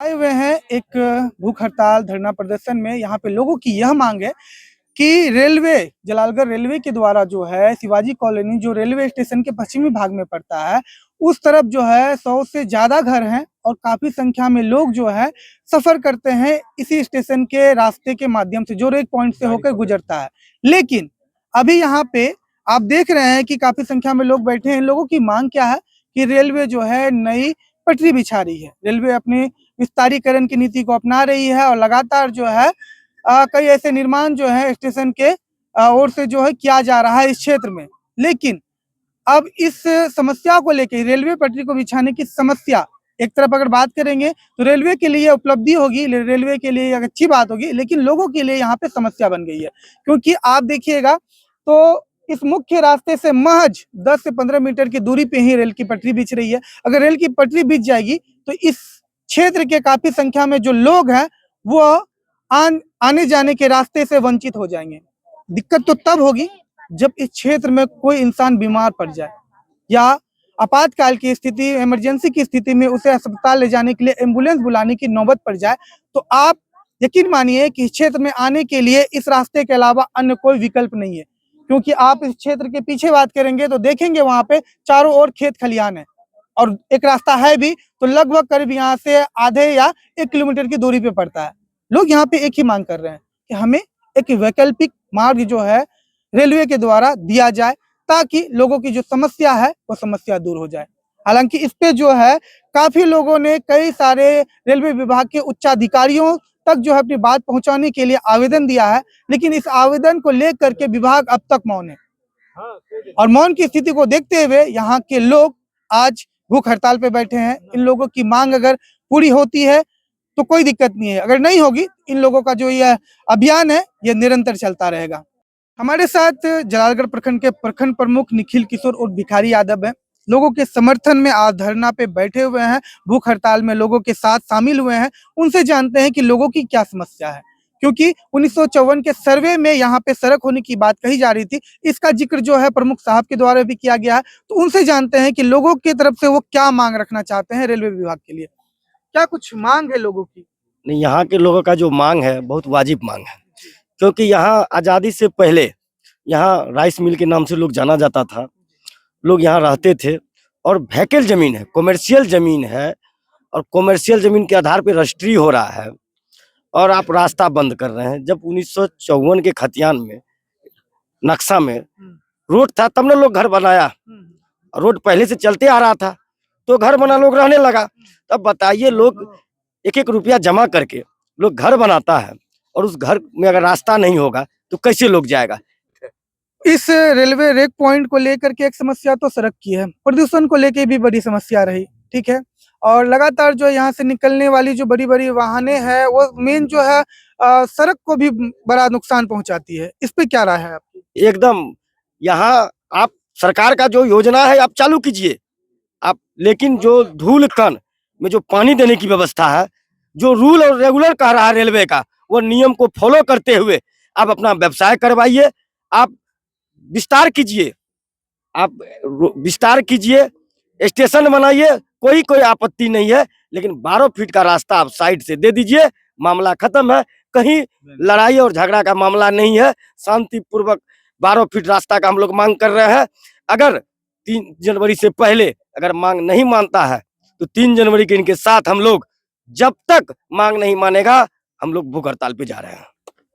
आए हुए हैं एक भूख हड़ताल धरना प्रदर्शन में। यहाँ पे लोगों की यह मांग है कि रेलवे जलालगढ़ रेलवे के द्वारा जो है शिवाजी कॉलोनी जो रेलवे स्टेशन के पश्चिमी भाग में पड़ता है, उस तरफ जो है 100 से ज्यादा घर हैं और काफी संख्या में लोग जो है सफर करते हैं इसी स्टेशन के रास्ते के माध्यम से जो रेक पॉइंट से होकर गुजरता है। लेकिन अभी यहाँ पे आप देख रहे हैं कि काफी संख्या में लोग बैठे हैं। इन लोगों की मांग क्या है कि रेलवे जो है नई पटरी बिछा रही है। रेलवे अपनी विस्तारीकरण की नीति को अपना रही है और लगातार जो है कई ऐसे निर्माण जो है स्टेशन के ओर से जो है किया जा रहा है इस क्षेत्र में। लेकिन अब इस समस्या को लेकर रेलवे पटरी को बिछाने की समस्या एक तरफ अगर बात करेंगे तो रेलवे के लिए उपलब्धि होगी, रेलवे के लिए एक अच्छी बात होगी, लेकिन लोगों के लिए यहाँ पे समस्या बन गई है। क्योंकि आप देखिएगा तो इस मुख्य रास्ते से महज 10 से 15 मीटर की दूरी पे ही रेल की पटरी बिछ रही है। अगर रेल की पटरी बिछ जाएगी तो इस क्षेत्र के काफी संख्या में जो लोग हैं वो आने जाने के रास्ते से वंचित हो जाएंगे। दिक्कत तो तब होगी जब इस क्षेत्र में कोई इंसान बीमार पड़ जाए या आपातकाल की स्थिति, इमरजेंसी की स्थिति में उसे अस्पताल ले जाने के लिए एम्बुलेंस बुलाने की नौबत पड़ जाए, तो आप यकीन मानिए कि इस क्षेत्र में आने के लिए इस रास्ते के अलावा अन्य कोई विकल्प नहीं है। क्योंकि आप इस क्षेत्र के पीछे बात करेंगे तो देखेंगे वहां पे चारों ओर खेत खलियान है और एक रास्ता है भी तो लगभग करीब यहाँ से आधे या 1 किलोमीटर की दूरी पे पड़ता है। लोग यहाँ पे एक ही मांग कर रहे हैं कि हमें एक वैकल्पिक मार्ग जो है रेलवे के द्वारा दिया जाए ताकि लोगों की जो समस्या है वो समस्या दूर हो जाए। हालांकि इस पे जो है काफी लोगों ने कई सारे रेलवे विभाग के उच्चाधिकारियों तक जो है अपनी बात पहुंचाने के लिए आवेदन दिया है, लेकिन इस आवेदन को लेकर के विभाग अब तक मौन है। और मौन की स्थिति को देखते हुए यहाँ के लोग आज भूख हड़ताल पे बैठे हैं। इन लोगों की मांग अगर पूरी होती है तो कोई दिक्कत नहीं है, अगर नहीं होगी इन लोगों का जो यह अभियान है यह निरंतर चलता रहेगा। हमारे साथ जलालगढ़ प्रखंड के प्रखंड प्रमुख निखिल किशोर और भिखारी यादव है। लोगों के समर्थन में आज धरना पे बैठे हुए हैं, भूख हड़ताल में लोगों के साथ शामिल हुए हैं। उनसे जानते हैं कि लोगों की क्या समस्या है, क्योंकि 1954 के सर्वे में यहाँ पे सड़क होने की बात कही जा रही थी। इसका जिक्र जो है प्रमुख साहब के द्वारा भी किया गया है। तो उनसे जानते हैं कि लोगों की तरफ से वो क्या मांग रखना चाहते हैं रेलवे विभाग के लिए। क्या कुछ मांग है लोगों की? नहीं, यहाँ के लोगों का जो मांग है बहुत वाजिब मांग है, क्योंकि यहाँ आज़ादी से पहले यहाँ राइस मिल के नाम से लोग जाना जाता था। लोग यहाँ रहते थे और वैकल जमीन है, कॉमर्शियल जमीन है और कॉमर्शियल जमीन के आधार पर रजिस्ट्री हो रहा है और आप रास्ता बंद कर रहे हैं। जब 1954 के खतियान में नक्शा में रोड था तब ना लोग घर बनाया। रोड पहले से चलते आ रहा था तो घर बना, लोग रहने लगा। तब बताइए, लोग 1-1 रुपया जमा करके लोग घर बनाता है और उस घर में अगर रास्ता नहीं होगा तो कैसे लोग जाएगा। इस रेलवे रेक पॉइंट को लेकर के एक समस्या तो सड़क की है, प्रदूषण को लेकर भी बड़ी समस्या रही, ठीक है। और लगातार जो यहाँ से निकलने वाली जो बड़ी बड़ी वाहनें हैं वो मेन जो है सड़क को भी बड़ा नुकसान पहुंचाती है। इस पे क्या राय है आपकी? एकदम, यहाँ आप सरकार का जो योजना है आप चालू कीजिए आप, लेकिन जो धूल कण में जो पानी देने की व्यवस्था है, जो रूल और रेगुलर कह रहा है रेलवे का, वो नियम को फॉलो करते हुए आप अपना व्यवसाय करवाइए, आप विस्तार कीजिए, आप विस्तार कीजिए, स्टेशन बनाइए, कोई आपत्ति नहीं है। लेकिन 12 फीट का रास्ता आप साइड से दे दीजिए, मामला खत्म है। कहीं लड़ाई और झगड़ा का मामला नहीं है, शांतिपूर्वक 12 फीट रास्ता का हम लोग मांग कर रहे हैं। अगर 3 जनवरी से पहले अगर मांग नहीं मानता है तो 3 जनवरी के इनके साथ हम लोग, जब तक मांग नहीं मानेगा हम लोग भूख हड़ताल पे जा रहे हैं।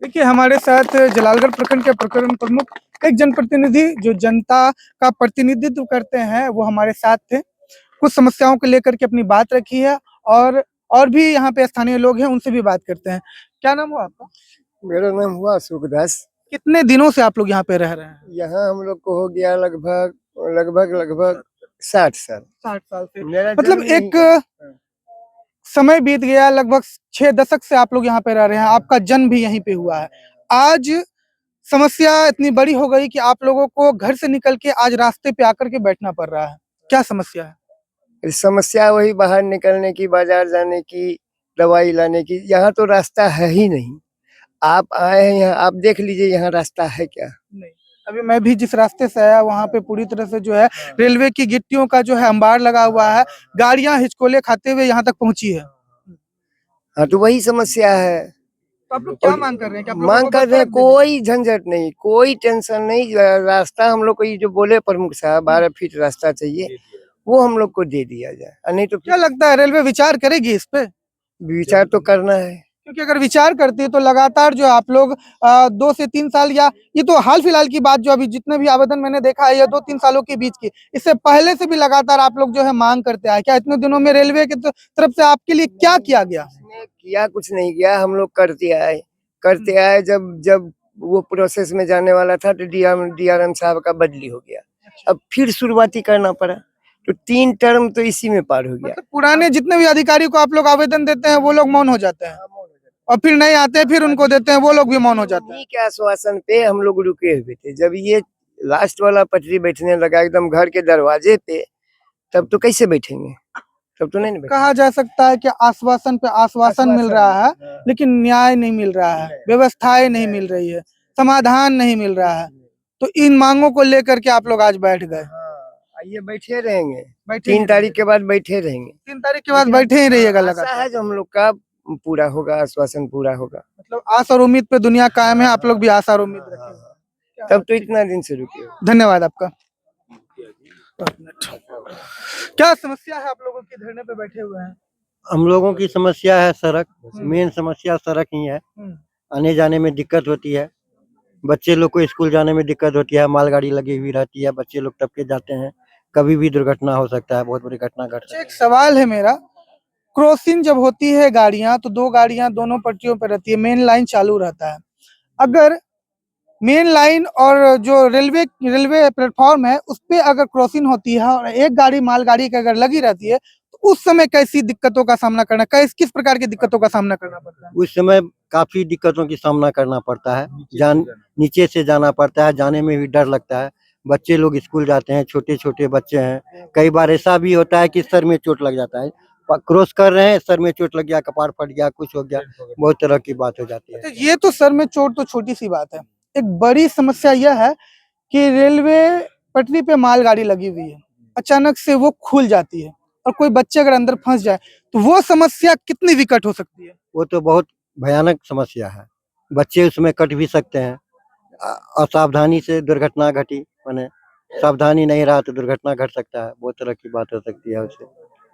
देखिए, हमारे साथ जलालगढ़ प्रखंड के प्रखंड प्रमुख एक जनप्रतिनिधि जो जनता का प्रतिनिधित्व करते हैं वो हमारे साथ थे। कुछ समस्याओं को लेकर के अपनी बात रखी है और भी यहाँ पे स्थानीय लोग हैं, उनसे भी बात करते हैं। क्या नाम हुआ आपका? मेरा नाम हुआ सुखदास। कितने दिनों से आप लोग यहाँ पे रह रहे हैं? यहाँ हम लोग को हो गया लगभग 60 साल। 60 साल से, मेरा मतलब एक समय बीत गया, लगभग 6 दशक से आप लोग यहाँ पे रह रहे हैं। आपका जन्म भी यहीं पे हुआ है। आज समस्या इतनी बड़ी हो गई कि आप लोगों को घर से निकल के आज रास्ते पे आकर के बैठना पड़ रहा है। क्या समस्या है? समस्या वही बाहर निकलने की, बाजार जाने की, दवाई लाने की। यहाँ तो रास्ता है ही नहीं। आप आए हैं यहाँ, आप देख लीजिए यहाँ रास्ता है क्या? नहीं। अभी मैं भी जिस रास्ते से आया वहाँ पे पूरी तरह से जो है रेलवे की गिट्टियों का जो है अंबार लगा हुआ है। गाड़ियां हिचकोले खाते हुए यहाँ तक पहुंची है। हाँ तो वही समस्या है। तो आप लोग क्या मांग कर रहे हैं कि आप लोगों मांग को कर बस रहे हैं, सड़क दे दी? कोई झंझट नहीं, कोई टेंशन नहीं। रास्ता हम लोग को ये जो बोले प्रमुख साहब 12 फीट रास्ता चाहिए, वो हम लोग को दे दिया जाए, नहीं तो क्या लगता है रेलवे विचार करेगी इस पे? विचार तो करना है। क्योंकि अगर विचार करती है तो लगातार जो आप लोग 2 से 3 साल, या ये तो हाल फिलहाल की बात, जो अभी जितने भी आवेदन मैंने देखा है ये 2-3 सालों के बीच की, इससे पहले से भी लगातार आप लोग जो है मांग करते आए। क्या इतने दिनों में रेलवे की तरफ से आपके लिए क्या किया गया? उसने किया कुछ नहीं किया, हम लोग करते आए। जब जब वो प्रोसेस में जाने वाला था तो डीआरएम साहब का बदली हो गया, अब फिर शुरुआती करना पड़ा, तो 3 टर्म तो इसी में पार हो गया। मतलब पुराने जितने भी अधिकारी को आप लोग आवेदन देते हैं वो लोग मौन हो जाते हैं, और फिर नहीं आते हैं, फिर उनको देते हैं, वो लोग भी मौन हो जाते हैं। उन्हीं के आश्वासन पे हम लोग रुके हुए थे। जब ये लास्ट वाला पटरी बैठने लगा एकदम घर के दरवाजे पे, तब तो कैसे बैठेंगे, तब तो नहीं ना बैठेंगे। कहा जा सकता है कि आश्वासन पे आश्वासन मिल रहा है, लेकिन न्याय नहीं मिल रहा है, व्यवस्थाएं नहीं मिल रही है, समाधान नहीं मिल रहा है। तो इन मांगों को लेकर के आप लोग आज बैठ गए। हाँ, ये बैठे रहेंगे, बैठे 3 तारीख के बाद बैठे रहेंगे। 3 तारीख के बाद बैठे ही रहिएगा आशा लगातार। है जो हम लोग का पूरा होगा, आश्वासन पूरा होगा। मतलब आस और उम्मीद पे दुनिया कायम है, आप लोग भी आशा और उम्मीद रखें। तब तो इतना दिन से रुके हुए। धन्यवाद आपका। क्या समस्या है आप लोगों की, धरने पे बैठे हुए हैं? हम लोगों की समस्या है सड़क, मेन समस्या सड़क ही है। आने जाने में दिक्कत होती है, बच्चे लोग को स्कूल जाने में दिक्कत होती है, मालगाड़ी लगी हुई रहती है, बच्चे लोग टपके जाते हैं, कभी भी दुर्घटना हो सकता है, बहुत बड़ी घटना घट सकती है। एक सवाल है मेरा, क्रॉसिंग जब होती है गाड़ियां तो 2 गाड़ियां दोनों पट्टियों पर रहती है, मेन लाइन चालू रहता है। अगर मेन लाइन और जो रेलवे रेलवे प्लेटफॉर्म है उस पे अगर क्रॉसिंग होती है और एक गाड़ी मालगाड़ी की अगर लगी रहती है, तो उस समय कैसी दिक्कतों का सामना करना, किस प्रकार की दिक्कतों का सामना करना पड़ता है? उस समय काफी दिक्कतों की सामना करना पड़ता है, नीचे से जाना पड़ता है, जाने में भी डर लगता है। बच्चे लोग स्कूल जाते हैं, छोटे छोटे बच्चे हैं, कई बार ऐसा भी होता है कि सर में चोट लग जाता है, क्रॉस कर रहे हैं, सर में चोट लग गया, कपार फट गया, कुछ हो गया, बहुत तरह की बात हो जाती है। तो ये तो सर में चोट तो छोटी सी बात है, एक बड़ी समस्या यह है कि रेलवे पटरी पे मालगाड़ी लगी हुई है, अचानक से वो खुल जाती है और कोई बच्चे अगर अंदर फंस जाए तो वो समस्या कितनी विकट हो सकती है? वो तो बहुत भयानक समस्या है, बच्चे उसमें कट भी सकते हैं। असावधानी से दुर्घटना घटी, माने सावधानी नहीं रहा तो दुर्घटना घट सकता है, बहुत तरह की बात हो सकती है उससे।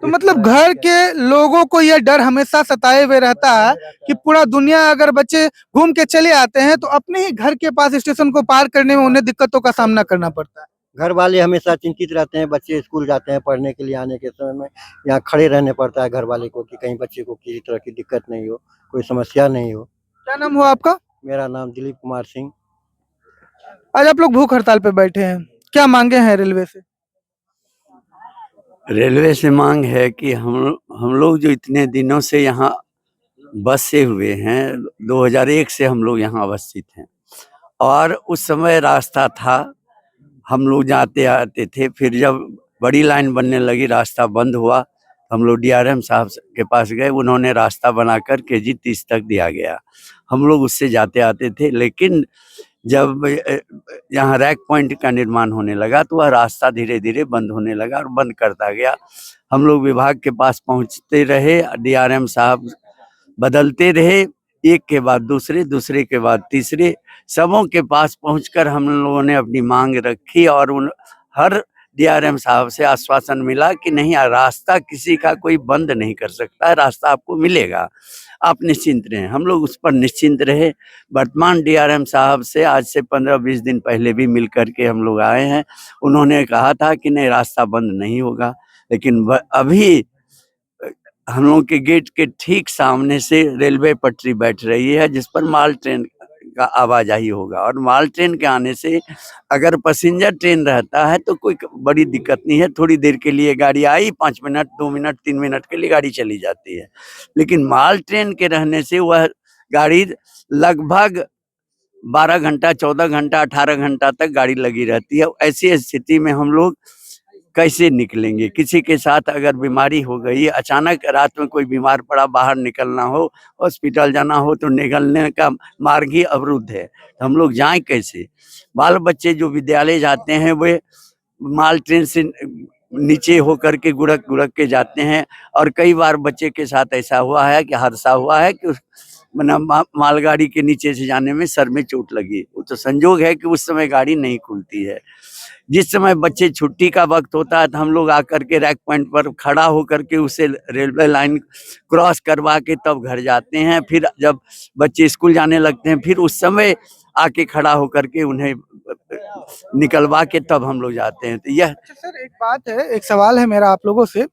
तो मतलब घर के लोगों को यह डर हमेशा सताए हुए रहता है कि पूरा दुनिया अगर बच्चे घूम के चले आते हैं तो अपने ही घर के पास स्टेशन को पार करने में उन्हें दिक्कतों का सामना करना पड़ता है। घर वाले हमेशा चिंतित रहते हैं, बच्चे स्कूल जाते हैं पढ़ने के लिए, आने के समय में यहाँ खड़े रहने पड़ता है घर वाले को कि कहीं बच्चे को किसी तरह की दिक्कत नहीं हो, कोई समस्या नहीं हो। क्या नाम हुआ आपका? मेरा नाम दिलीप कुमार सिंह। आज आप लोग भूख हड़ताल पे बैठे हैं, क्या मांगे हैं रेलवे से? रेलवे से मांग है कि हम लोग जो इतने दिनों से यहाँ बसे हुए हैं, 2001 से हम लोग यहाँ अवस्थित हैं, और उस समय रास्ता था, हम लोग जाते आते थे। फिर जब बड़ी लाइन बनने लगी, रास्ता बंद हुआ, हम लोग डीआरएम साहब के पास गए, उन्होंने रास्ता बनाकर केजी 30 तक दिया गया, हम लोग उससे जाते आते थे। लेकिन जब यहाँ रैक पॉइंट का निर्माण होने लगा तो वह रास्ता धीरे धीरे बंद होने लगा और बंद करता गया। हम लोग विभाग के पास पहुँचते रहे, डीआरएम साहब बदलते रहे, एक के बाद दूसरे, दूसरे के बाद तीसरे, सबों के पास पहुंचकर हम लोगों ने अपनी मांग रखी और उन हर डीआरएम साहब से आश्वासन मिला कि नहीं, रास्ता किसी का कोई बंद नहीं कर सकता है, रास्ता आपको मिलेगा, आप निश्चिंत रहें। हम लोग उस पर निश्चिंत रहे। वर्तमान डीआरएम साहब से आज से 15-20 दिन पहले भी मिल करके हम लोग आए हैं, उन्होंने कहा था कि नहीं, रास्ता बंद नहीं होगा। लेकिन अभी हम लोग के गेट के ठीक सामने से रेलवे पटरी बैठ रही है, जिस पर माल ट्रेन का आवाजाही होगा, और माल ट्रेन के आने से अगर पैसेंजर ट्रेन रहता है तो कोई बड़ी दिक्कत नहीं है, थोड़ी देर के लिए गाड़ी आई, 5 मिनट 2 मिनट 3 मिनट के लिए गाड़ी चली जाती है। लेकिन माल ट्रेन के रहने से वह गाड़ी लगभग 12 घंटा 14 घंटा 18 घंटा तक गाड़ी लगी रहती है। ऐसी स्थिति में हम लोग कैसे निकलेंगे? किसी के साथ अगर बीमारी हो गई, अचानक रात में कोई बीमार पड़ा, बाहर निकलना हो, हॉस्पिटल जाना हो, तो निकलने का मार्ग ही अवरुद्ध है, तो हम लोग जाएं कैसे? बाल बच्चे जो विद्यालय जाते हैं वे माल ट्रेन से नीचे होकर के गुड़क गुड़क के जाते हैं। और कई बार बच्चे के साथ ऐसा हुआ है कि हादसा हुआ है कि मालगाड़ी के नीचे से जाने में सर में चोट लगी। वो तो संजोग है कि उस समय गाड़ी नहीं खुलती है। जिस समय बच्चे छुट्टी का वक्त होता है तो हम लोग आकर के रैक पॉइंट पर खड़ा होकर के उसे रेलवे लाइन क्रॉस करवा के तब घर जाते हैं। फिर जब बच्चे स्कूल जाने लगते हैं फिर उस समय आके खड़ा होकर के उन्हें निकलवा के तब हम लोग जाते हैं। तो यह अच्छा सर, एक बात है, एक सवाल है मेरा आप लोगों से।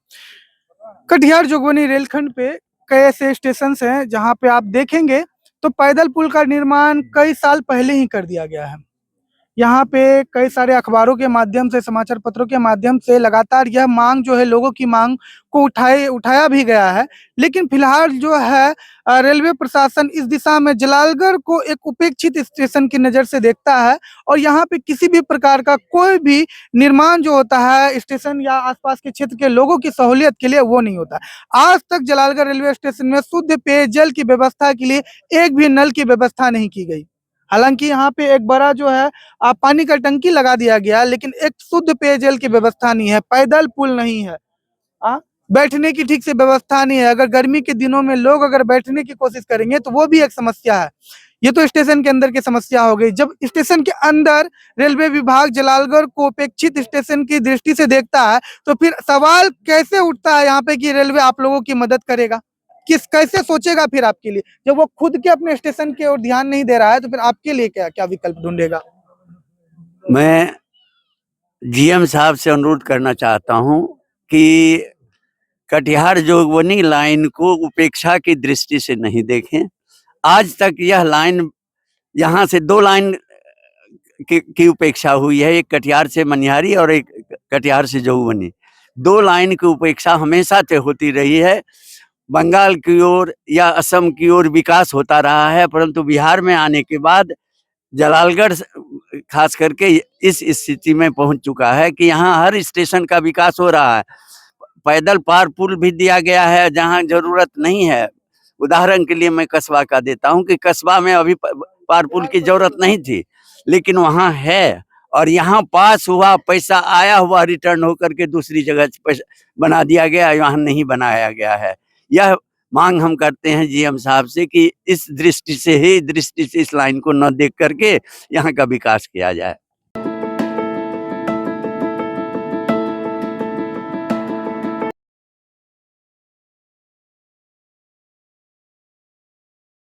कटिहार जोगबनी रेलखंड पे कई ऐसे स्टेशन हैं जहां पे आप देखेंगे तो पैदल पुल का निर्माण कई साल पहले ही कर दिया गया है। यहाँ पे कई सारे अखबारों के माध्यम से, समाचार पत्रों के माध्यम से लगातार यह मांग जो है, लोगों की मांग को उठाया भी गया है। लेकिन फिलहाल जो है रेलवे प्रशासन इस दिशा में जलालगढ़ को एक उपेक्षित स्टेशन की नज़र से देखता है और यहाँ पे किसी भी प्रकार का कोई भी निर्माण जो होता है स्टेशन या आसपास के क्षेत्र के लोगों की सहूलियत के लिए, वो नहीं होता। आज तक जलालगढ़ रेलवे स्टेशन में शुद्ध पेयजल की व्यवस्था के लिए एक भी नल की व्यवस्था नहीं की गई। हालांकि यहाँ पे एक बड़ा जो है पानी का टंकी लगा दिया गया, लेकिन एक शुद्ध पेयजल की व्यवस्था नहीं है, पैदल पुल नहीं है, बैठने की ठीक से व्यवस्था नहीं है। अगर गर्मी के दिनों में लोग अगर बैठने की कोशिश करेंगे तो वो भी एक समस्या है। ये तो स्टेशन के अंदर की समस्या हो गई। जब स्टेशन के अंदर रेलवे विभाग जलालगढ़ को उपेक्षित स्टेशन की दृष्टि से देखता है तो फिर सवाल कैसे उठता है यहाँ पे कि रेलवे आप लोगों की मदद करेगा, कैसे सोचेगा फिर आपके लिए? जब वो खुद के अपने स्टेशन की ओर ध्यान नहीं दे रहा है तो फिर आपके लिए क्या क्या विकल्प ढूंढेगा? मैं जीएम साहब से अनुरोध करना चाहता हूं कि कटिहार जोगबनी लाइन को उपेक्षा की दृष्टि से नहीं देखें। आज तक यह लाइन, यहाँ से 2 लाइन की उपेक्षा हुई है, एक कटिहार से मनिहारी और एक कटिहार से जोगबनी। 2 लाइन की उपेक्षा हमेशा से होती रही है। बंगाल की ओर या असम की ओर विकास होता रहा है, परंतु बिहार में आने के बाद जलालगढ़ खास करके इस स्थिति में पहुंच चुका है कि यहाँ हर स्टेशन का विकास हो रहा है। पैदल पार पुल भी दिया गया है जहाँ जरूरत नहीं है। उदाहरण के लिए मैं कस्बा का देता हूँ कि कस्बा में अभी पार पुल की जरूरत नहीं थी, लेकिन वहाँ है। और यहाँ पास हुआ, पैसा आया हुआ रिटर्न होकर के दूसरी जगह बना दिया गया, यहाँ नहीं बनाया गया है। यह मांग हम करते हैं जीएम साहब से कि इस दृष्टि से इस लाइन को न देख करके यहाँ का विकास किया जाए।